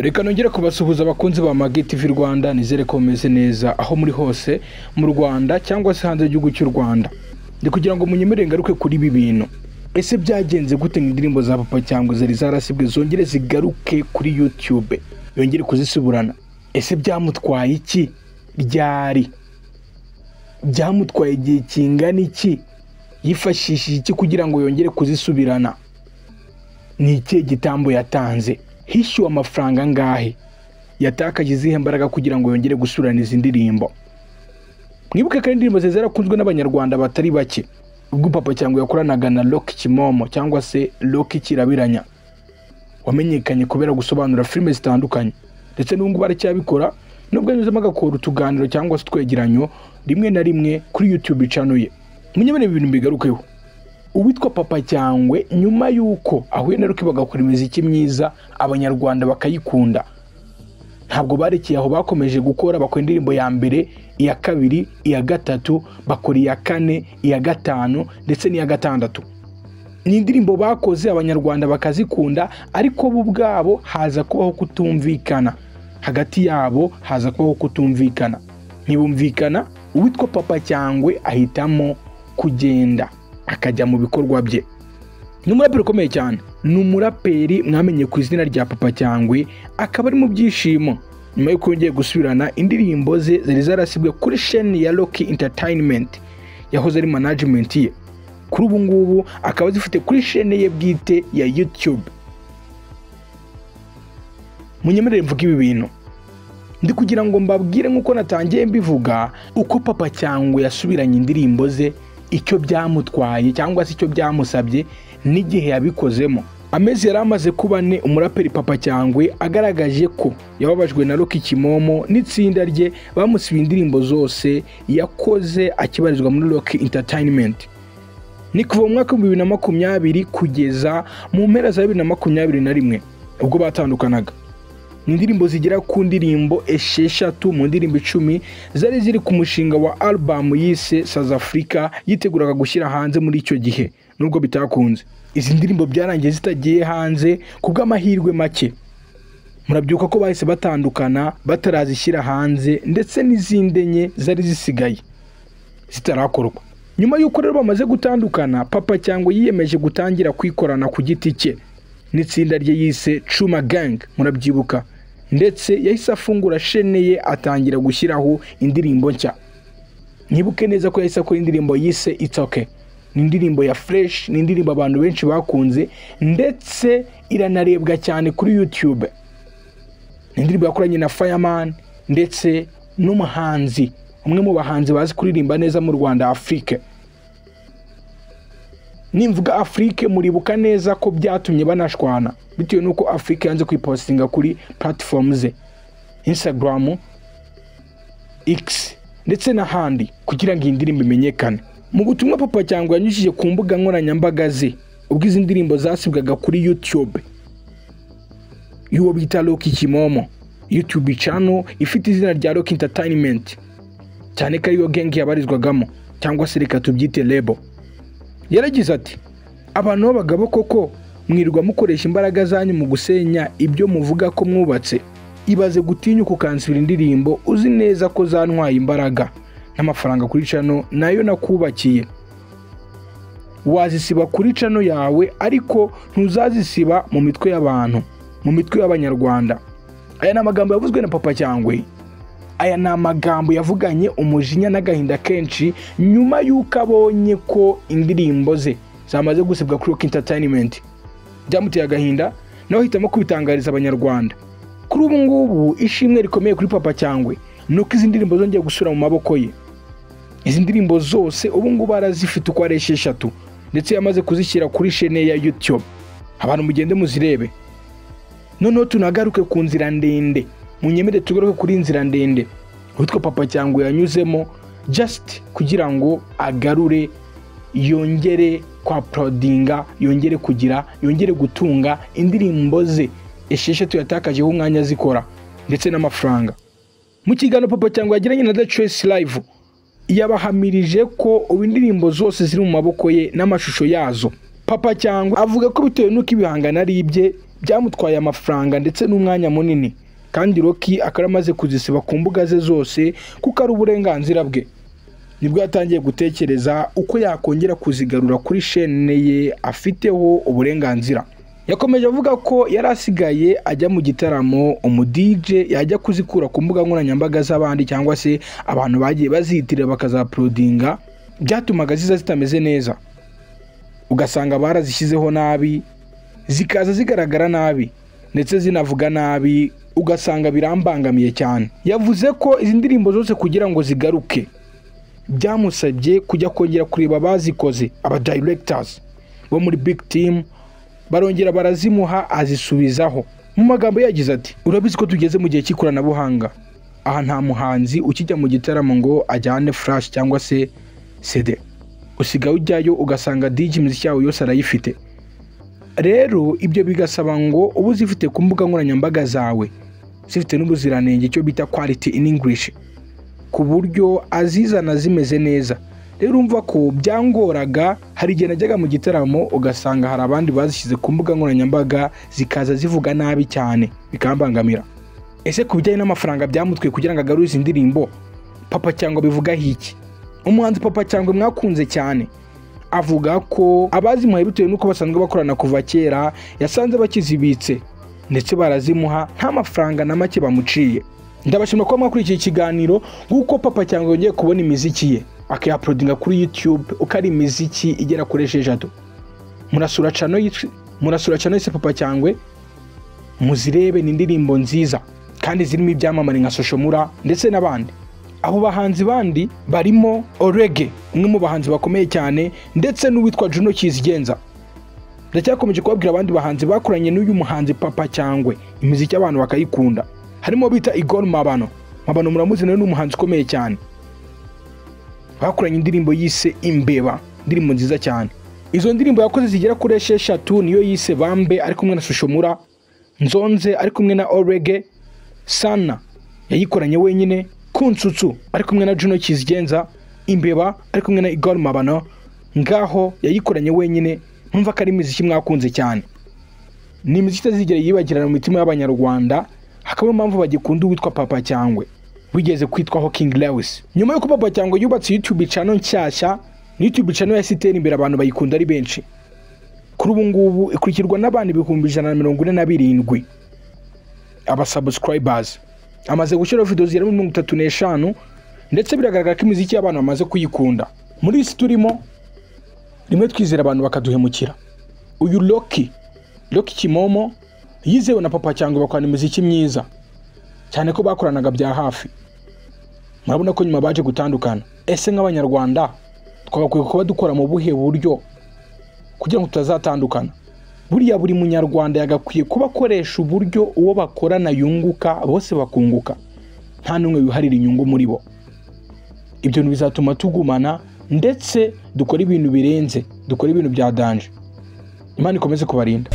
Reka nongere kubasuhuza abakunzi ba Magi TV Rwanda, nizere ko meze neza aho muri hose mu Rwanda cyangwa se hanze y'igihugu cy'u Rwanda. Ndi kugira ngo munyemerere ngaruke kuri ibi bintu. Ese byagenze gute indirimbo za Papa Cyangwe zari zarasibwe zongere zigaruke kuri YouTube, yongere kuzisuburana? Ese byamutwaye iki? Ryari? Byamutwaye igihe kingana iki? Yifashishije iki kugira ngo yongere kuzisubirana? Ni ikihe gitambo yatanze? Hishyuwe amafaranga ngahe? Yatakaje izihe mbaraga kugira ngo yongere gusubirana izi ndirimbo? Mwibuke ko indirimbo ze zarakunzwe n'abanyarwanda batari bake ubwo Papa Cyangwe yakoranaga na Rock Kimomo cyangwa se Rock Kirabiranya, wamenyekanye kubera gusobanura filime zitandukanye ndetse n'ubwo baracyabikora nubwo yanyuzemo agakora utuganiro cyangwa se twegeranyo rimwe na rimwe kuri YouTube channel ye. Munyemene ibintu bigarukeho. Uwitwa Papa Cyangwe nyuma yuko ahuye na Rock bagakora imiziki myiza abanyarwanda bakayikunda, ntabwo barekeye aho, bakomeje gukora, bakora indirimbo ya mbere, iya kabiri, iya gatatu, bakora iya kane, iya gatanu ndetse n'iya gatandatu. Ni indirimbo bakoze abanyarwanda bakazikunda, ariko bo ubwabo haza kubaho kutumvikana hagati yabo, haza kubaho kutumvikana, ntibumvikana. Uwitwa Papa Cyangwe ahitamo kugenda akajya mu bikorwa bye. Ni umuraperi ukomeye cyane, ni umuraperi mwamenye ku izina rya Papa Cyangwe, akaba ari mu byishimo nyuma yuko yongeye gusubirana indirimbo ze zari zarasibwe kuri chaîne ya Rock Entertainment yahoze ari management ye. Kuri ubu ngubu akaba zifite kuri chaîne ye bwite ya YouTube. Munyemerere mvuga ibi bintu ndi kugira ngo mbabwire nk'uko natangiye mbivuga uko Papa Cyangwe yasubiranye indirimbo ze, icyo byamutwaye cyangwa se icyo byamusabye n'igihe yabikozemo. Amezi yari amaze kuba ane umuraperi Papa Cyangwe agaragaje ko yababajwe na Rock Kimomo n'itsinda rye bamusibiye indirimbo zose yakoze akibarizwa muri Rock Entertainment. Ni kuva mu mwaka wa 2020 kugeza mu mpera za 2021 ubwo batandukanaga. Ni indirimbo zigera ku ndirimbo 6 mu ndirimbo 10 zari ziri ku mushinga wa album yise South Africa yiteguraga gushyira hanze muri icyo gihe, nubwo bitakunze. Izi ndirimbo byarangiye zitagiye hanze kubw'amahirwe make. Murabyuka ko bahise batandukana batarazishyira hanze, ndetse n'izindi enye zari zisigaye zitarakorwa. Nyuma y'uko rero bamaze gutandukana, Papa Cyangwe yiyemeje gutangira kwikorana ku giti cye n'itsinda rye yise Chuma Gang, murabyibuka, ndetse yahise afungura chaîne ye atangira gushyiraho indirimbo nshya. Nyibuke neza ko yahise akora indirimbo yise It's Okay. Ni indirimbo ya fresh, ni indirimbo abantu benshi bakunze ndetse iranarebwa cyane kuri YouTube. Ni indirimbo yakoranye na Fireman ndetse n'umuhanzi, umwe mu bahanzi bazi kuririmba neza mu Rwanda, Afrique. Nimvuga Afrique muribuka neza ko byatumye banashwana bitewe nuko Afrique yanze kwipostinga kuri platforms ze Instagram, X ndetse n'ahandi kugira ngo indirimbo imenyekane. Mu butumwa Papa Cyangwe yanyujije ku mbuga nkoranyambaga ze ubwo izi ndirimbo zasibwaga kuri YouTube y'uwo bita Rock Kimomo, YouTube channel ifite izina rya Rock Entertainment, cyane ko ariyo gang yabarizwagamo cyangwa se reka tubyite label. Yaragize ati, abantu b'abagabo koko mwirwa mukoresha imbaraga zanyu mu gusenya ibyo muvuga ko mwubatse. Ibaze gutinyuka ukansibira indirimbo uzi neza ko zantwaye imbaraga n'amafaranga kuri channel nayo nakubakiye. Wazisiba kuri channel yawe ariko ntuzazisiba mu mitwe y'abantu, mu mitwe y'abanyarwanda. Aya ni amagambo yavuzwe na Papa Cyangwe. Aya ni amagambo yavuganye umujinya n'agahinda kenshi nyuma y'uko abonye ko indirimbo ze zamaze gusibwa kuri Rock Entertainment. Byamuteye agahinda nawe ahitamo kubitangariza abanyarwanda. Kuri ubu ngubu ishimwe rikomeye kuri Papa Cyangwe nuko izi ndirimbo zongeye gusura mu maboko ye. Izi ndirimbo zose ubu ngubu arazifite uko ari 6 ndetse yamaze kuzishyira kuri chaîne ya YouTube. Abantu mugende muzirebe. Noneho tunagaruke ku nzira ndende. Munyemere tugaruke kuri inzira ndende witwa Papa Cyangwe yanyuzemo just kugira ngo agarure, yongere kwa uploadinga, yongere gutunga indirimbo ze 6 yatakajeho umwanya zikora ndetse n'amafaranga. Mu kiganiro Papa Cyangwe yagiranye na The Choice Live yabahamirije ko ubu indirimbo zose ziri mu maboko ye n'amashusho yazo. Papa Cyangwe avuga ko bitewe nuko ibihangano ari ibye byamutwaye amafaranga ndetse n'umwanya munini, kandi Rocky akaba amaze kuzisiba ku mbuga ze zose kuko ari uburenganzira bwe. Nibwo yatangiye gutekereza uko yakongera kuzigarura kuri shene ye afiteho uburenganzira. Yakomeje avuga ko yari asigaye ajya mu gitaramo umu-DJ yajya kuzikura ku mbuga nkoranyambaga z'abandi cyangwa se abantu bagiye bazitirira bakazaprodinga, byatumaga ziza zitameze neza, ugasanga barazishyizeho nabi, zikaza zigaragara nabi ndetse zinavuga nabi, ugasanga birambangamiye cyane. Yavuze ko izi ndirimbo zose kugira ngo zigaruke byamusabye kujya kongera kureba abazikoze, aba directors bo muri Big Team, barongera barazimuha azisubizaho. Mu magambo yagize ati, urabizi ko tugeze mu gihe cy'ikoranabuhanga, aha nta muhanzi ukijya mu gitaramo ngo ajyane flash cyangwa se CD, usigaye ujyayo ugasanga DJ imiziki yawe yose arayifite. Rero ibyo bigasaba ngo ubu uzifite ku mbuga nkoranyambaga zawe zifite n'ubuziranenge, icyo bita quality in English, ku buryo azizana zimeze neza. Rero umva ko byangoraga, hari igihe najyaga mu gitaramo ugasanga hari abandi bazishyize ku mbuga nkoranyambaga zikaza zivuga nabi cyane, bikambangamira. Ese ku bijyanye n'amafaranga byamutwe kugira ngo agarure izi ndirimbo, Papa Cyangwe bivuga iki? Umuhanzi Papa Cyangwe mwakunze cyane avuga ko abazimuhaye bitewe n'uko basanzwe bakorana kuva kera, yasanze bakizibitse ndetse barazimuha nta mafaranga na make bamuciye. Ndabashimira ko mwakurikiye ikiganiro, nguko Papa Cyangwe yongeye kubona imiziki ye akayaprodinga kuri YouTube, uko ari imiziki igera kuri 6. Murasura channel yise Papa Cyangwe, muzirebe, ni indirimbo nziza kandi zirimo ibyamamare nka Soshomura ndetse n'abandi. Abo bahanzi bandi barimo Orege, umwe mu bahanzi bakomeye cyane, ndetse n'uwitwa Juno Kizigenza. Ndacyakomeje kubabwira abandi bahanzi bakoranye n'uyu muhanzi Papa Cyangwe imiziki abantu bakayikunda, harimo bita Igor Mabano. Mabano muramuzi nawe n'umuhanzi ukomeye cyane, bakoranye indirimbo yise Imbeba, indirimbo nziza cyane. Izo ndirimbo yakoze zigera kuri 6, niyo yise Bambe ari kumwe na Soshomura, Nzonze ari kumwe na Orege, Sana yayikoranye wenyine, Kunsutsu ari kumwe na Juno Kizigenza, Imbeba ari kumwe na Igor Mabano, Ngaho yayikoranye wenyine. Numva ko ari imiziki mwakunze cyane, ni imiziki itazigera yibagirana mu mitima y'Abanyarwanda, hakaba impamvu bagikunda uwitwa Papa Cyangwe wigeze kwitwaho King Lewis. Nyuma y'uko Papa Cyangwe yubatse YouTube channel nshyashya, YouTube channel yasitera imbere, abantu bayikunda ari benshi. Kuri ubu ngubu ikurikirwa n'abandi ibihumbi 147 aba subscribers. Amaze gushyira video zigera muri 35, ndetse biragaragara ko imiziki y'abantu bamaze kuyikunda. Muri isi turimo rimwe twizera abantu bakaduhemukira. Uyu Rocky Kimomo yizewe na Papa Cyangwe bakorana imiziki myiza cyane ko bakoranaga bya hafi. Murabona ko nyuma baje gutandukana. Ese nk'Abanyarwanda twabakwiye kuba dukora mu buhe buryo kugira ngo tutazatandukana? Buriya buri munyarwanda yagakwiye kuba akoresha uburyo uwo bakorana yunguka, bose bakunguka, nta n'umwe wiharira inyungu muri bo. Ibyo bizatuma tugumana ndetse dukora ibintu birenze, dukora ibintu bya danje. Imana ikomeze kubarinda.